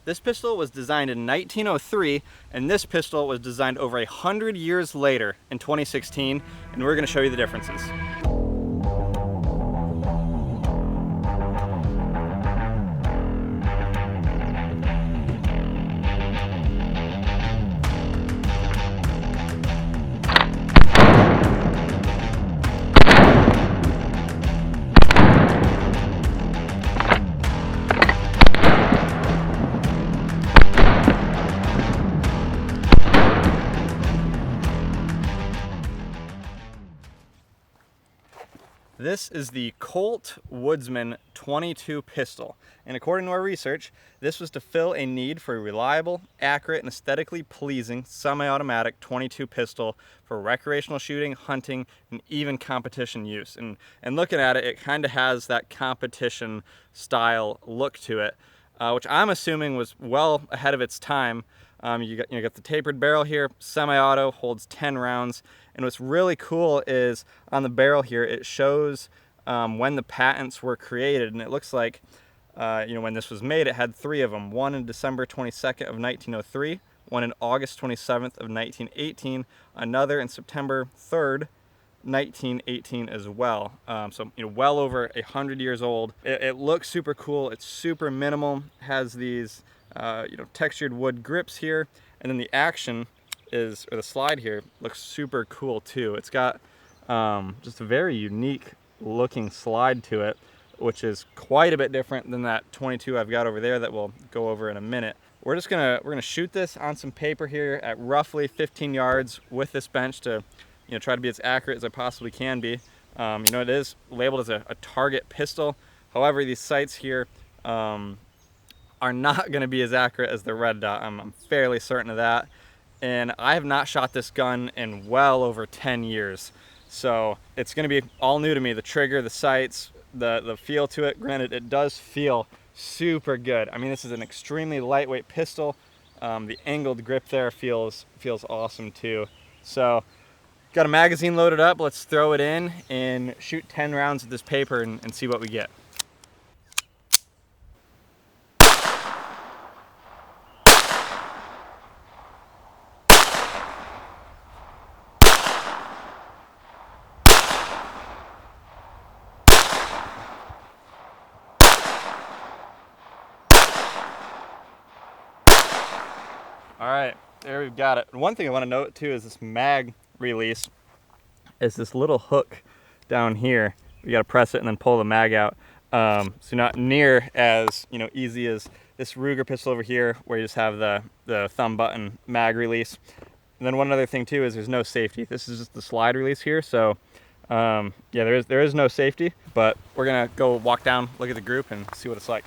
This pistol was designed in 1903, and this pistol was designed over 100 years later in 2016, and we're going to show you the differences. This is the Colt Woodsman 22 pistol, and according to our research, this was to fill a need for a reliable, accurate, and aesthetically pleasing semi-automatic 22 pistol for recreational shooting, hunting, and even competition use. And looking at it, it kind of has that competition style look to it, which I'm assuming was well ahead of its time. You got the tapered barrel here, semi-auto, holds 10 rounds. And what's really cool is on the barrel here, it shows when the patents were created. And it looks like, when this was made, it had 3 of them. One in December 22nd of 1903, one in August 27th of 1918, another in September 3rd, 1918 as well. So well over 100 years old. It looks super cool. It's super minimal. Has these textured wood grips here, and then the action or the slide here looks super cool too. It's got just a very unique looking slide to it, which is quite a bit different than that 22 I've got over there that we'll go over in a minute. We're gonna shoot this on some paper here at roughly 15 yards with this bench to try to be as accurate as I possibly can be. It is labeled as a target pistol. However, these sights here are not going to be as accurate as the red dot. I'm fairly certain of that. And I have not shot this gun in well over 10 years. So it's going to be all new to me. The trigger, the sights, the feel to it. Granted, it does feel super good. I mean, this is an extremely lightweight pistol. The angled grip there feels awesome too. So got a magazine loaded up. Let's throw it in and shoot 10 rounds of this paper and see what we get. All right, there we've got it. One thing I want to note too is this mag release is this little hook down here. You got to press it and then pull the mag out. So not near as easy as this Ruger pistol over here, where you just have the thumb button mag release. And then one other thing too is there's no safety. This is just the slide release here. So yeah, there is no safety. But we're gonna go walk down, look at the group, and see what it's like.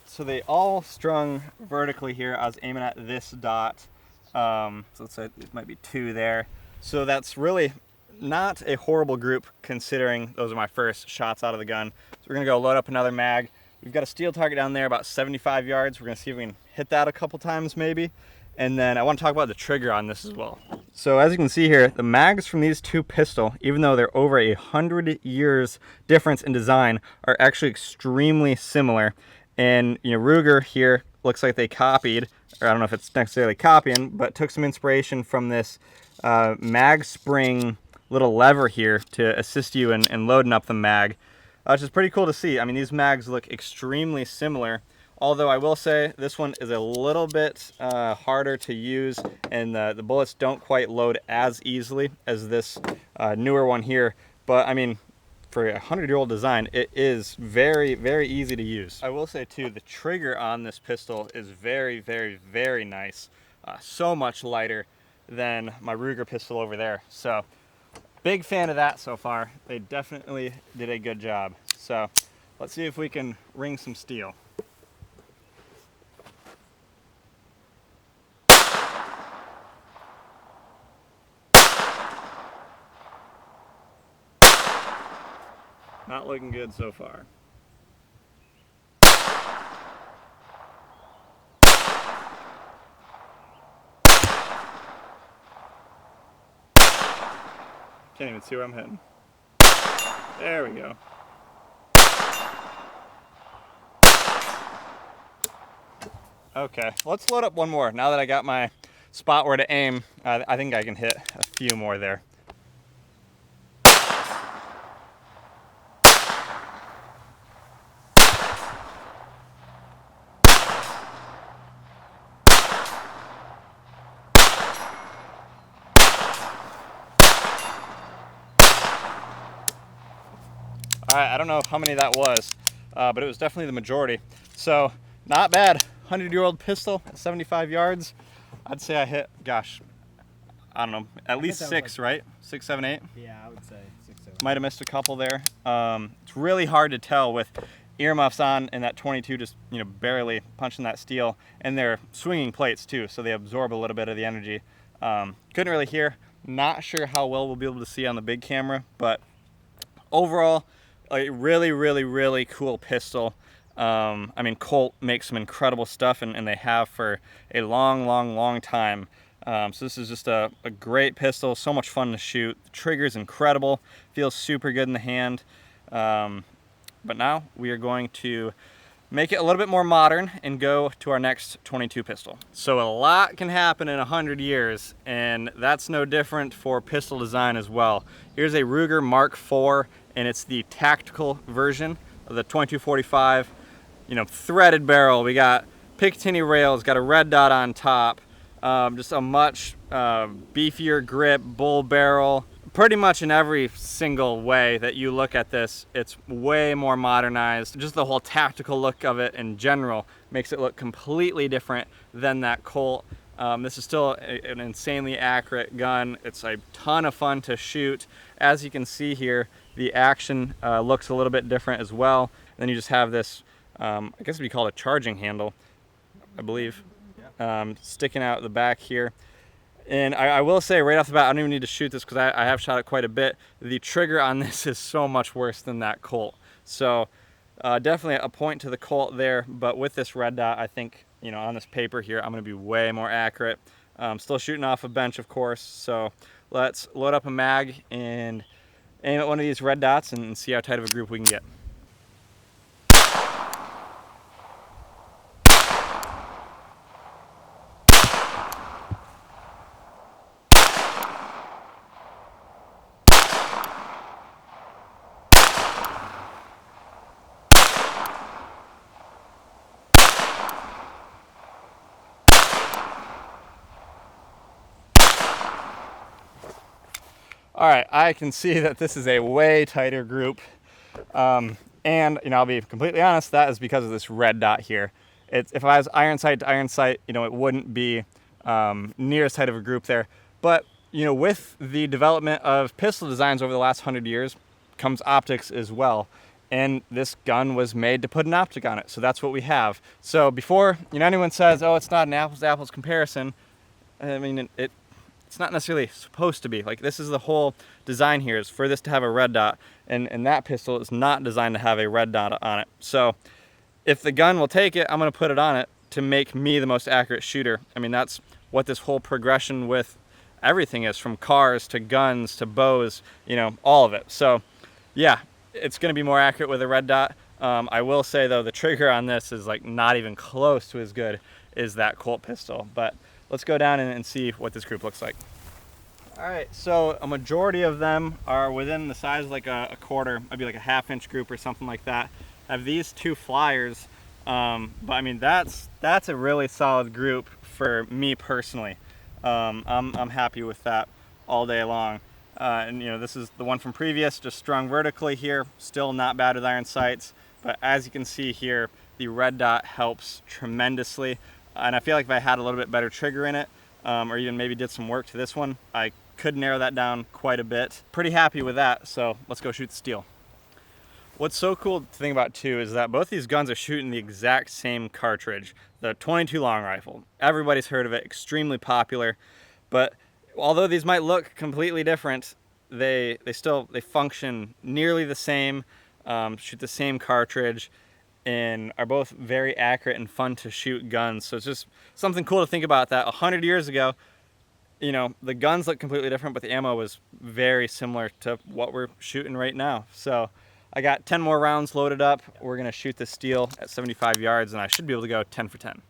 So they all strung vertically here. I was aiming at this dot. So let's say it might be 2 there. So that's really not a horrible group considering those are my first shots out of the gun. So we're gonna go load up another mag. We've got a steel target down there about 75 yards. We're gonna see if we can hit that a couple times maybe. And then I want to talk about the trigger on this as well. So as you can see here, the mags from these 2 pistol, even though they're over 100 years difference in design, are actually extremely similar. And Ruger here looks like they copied, or I don't know if it's necessarily copying, but took some inspiration from this mag spring little lever here to assist you in loading up the mag, which is pretty cool to see. I mean, these mags look extremely similar, although I will say this one is a little bit harder to use, and the bullets don't quite load as easily as this newer one here. But I mean, for a 100-year-old design, it is very, very easy to use. I will say too, the trigger on this pistol is very, very, very nice. So much lighter than my Ruger pistol over there. So big fan of that so far. They definitely did a good job. So let's see if we can ring some steel. Not looking good so far. Can't even see where I'm hitting. There we go. Okay, let's load up one more. Now that I got my spot where to aim, I think I can hit a few more there. All right, I don't know how many that was, but it was definitely the majority. So not bad. 100-year-old pistol at 75 yards. I'd say I hit, gosh, I don't know, at least 6, like, right? 6, 7, 8? Yeah, I would say 6, 7. Might have missed a couple there. It's really hard to tell with earmuffs on and that 22 just, you know, barely punching that steel. And they're swinging plates too, so they absorb a little bit of the energy. Couldn't really hear. Not sure how well we'll be able to see on the big camera, but overall, a really, really, really cool pistol. I mean, Colt makes some incredible stuff, and they have for a long, long, long time. So this is just a great pistol, so much fun to shoot. The trigger's incredible, feels super good in the hand. But now we are going to make it a little bit more modern and go to our next 22 pistol. So a lot can happen in 100 years, and that's no different for pistol design as well. Here's a Ruger Mark IV, and it's the tactical version of the 2245. You know, threaded barrel. We got Picatinny rails, got a red dot on top. Just a much beefier grip, bull barrel. Pretty much in every single way that you look at this, it's way more modernized. Just the whole tactical look of it in general makes it look completely different than that Colt. This is still an insanely accurate gun. It's a ton of fun to shoot. As you can see here, the action looks a little bit different as well. And then you just have this, I guess it'd be called a charging handle, I believe, sticking out the back here. And I will say right off the bat, I don't even need to shoot this because I have shot it quite a bit. The trigger on this is so much worse than that Colt. So definitely a point to the Colt there, but with this red dot, I think, you know, on this paper here, I'm gonna be way more accurate. Still shooting off a bench, of course. So let's load up a mag and aim at one of these red dots and see how tight of a group we can get. All right, I can see that this is a way tighter group. And, you know, I'll be completely honest, that is because of this red dot here. If I was iron sight to iron sight, you know, it wouldn't be near as tight of a group there. But, you know, with the development of pistol designs over the last 100 years comes optics as well. And this gun was made to put an optic on it, so that's what we have. So before, you know, anyone says, oh, it's not an apples to apples comparison, I mean, it's not necessarily supposed to be. Like, this is the whole design here, is for this to have a red dot, and that pistol is not designed to have a red dot on it. So if the gun will take it, I'm gonna put it on it to make me the most accurate shooter. I mean, that's what this whole progression with everything is, from cars to guns to bows, you know, all of it. So yeah, it's gonna be more accurate with a red dot. I will say though, the trigger on this is like not even close to as good as that Colt pistol, but let's go down and see what this group looks like. All right, so a majority of them are within the size of like a quarter, maybe like a half-inch group or something like that. I have these two flyers, but I mean, that's a really solid group for me personally. I'm happy with that all day long. And you know, this is the one from previous, just strung vertically here, still not bad with iron sights, but as you can see here, the red dot helps tremendously. And I feel like if I had a little bit better trigger in it, or even maybe did some work to this one, I could narrow that down quite a bit. Pretty happy with that, so let's go shoot the steel. What's so cool to think about too is that both these guns are shooting the exact same cartridge, the 22 long rifle. Everybody's heard of it, extremely popular, but although these might look completely different, they function nearly the same, shoot the same cartridge, and are both very accurate and fun to shoot guns. So it's just something cool to think about that 100 years ago, you know, the guns look completely different, but the ammo was very similar to what we're shooting right now. So I got 10 more rounds loaded up. We're gonna shoot the steel at 75 yards, and I should be able to go 10 for 10.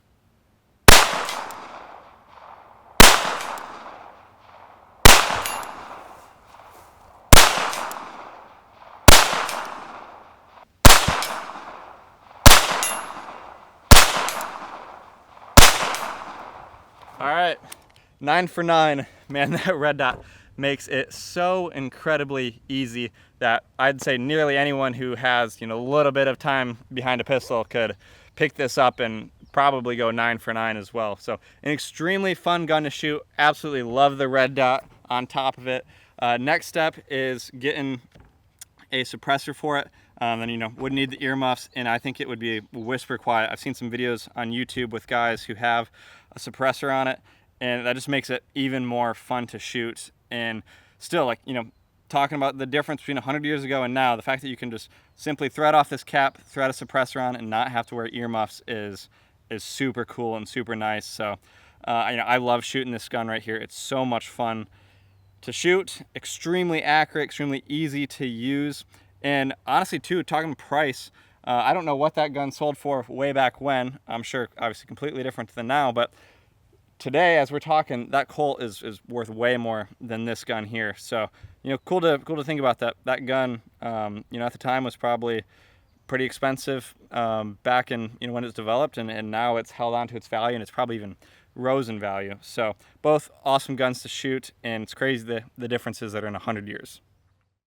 All right, 9 for 9. Man, that red dot makes it so incredibly easy that I'd say nearly anyone who has, a little bit of time behind a pistol could pick this up and probably go 9 for 9 as well. So an extremely fun gun to shoot. Absolutely love the red dot on top of it. Next step is getting a suppressor for it. Then would need the earmuffs, and I think it would be whisper quiet. I've seen some videos on YouTube with guys who have a suppressor on it, and that just makes it even more fun to shoot. And still, talking about the difference between 100 years ago and now, the fact that you can just simply thread off this cap, thread a suppressor on, and not have to wear earmuffs is super cool and super nice. So I love shooting this gun right here. It's so much fun to shoot, extremely accurate, extremely easy to use. And honestly too, talking price, I don't know what that gun sold for way back when. I'm sure obviously completely different than now, but today as we're talking, that Colt is worth way more than this gun here. So cool to think about that. That gun at the time was probably pretty expensive back in when it was developed, and now it's held on to its value, and it's probably even rose in value. So both awesome guns to shoot, and it's crazy the differences that are in 100 years.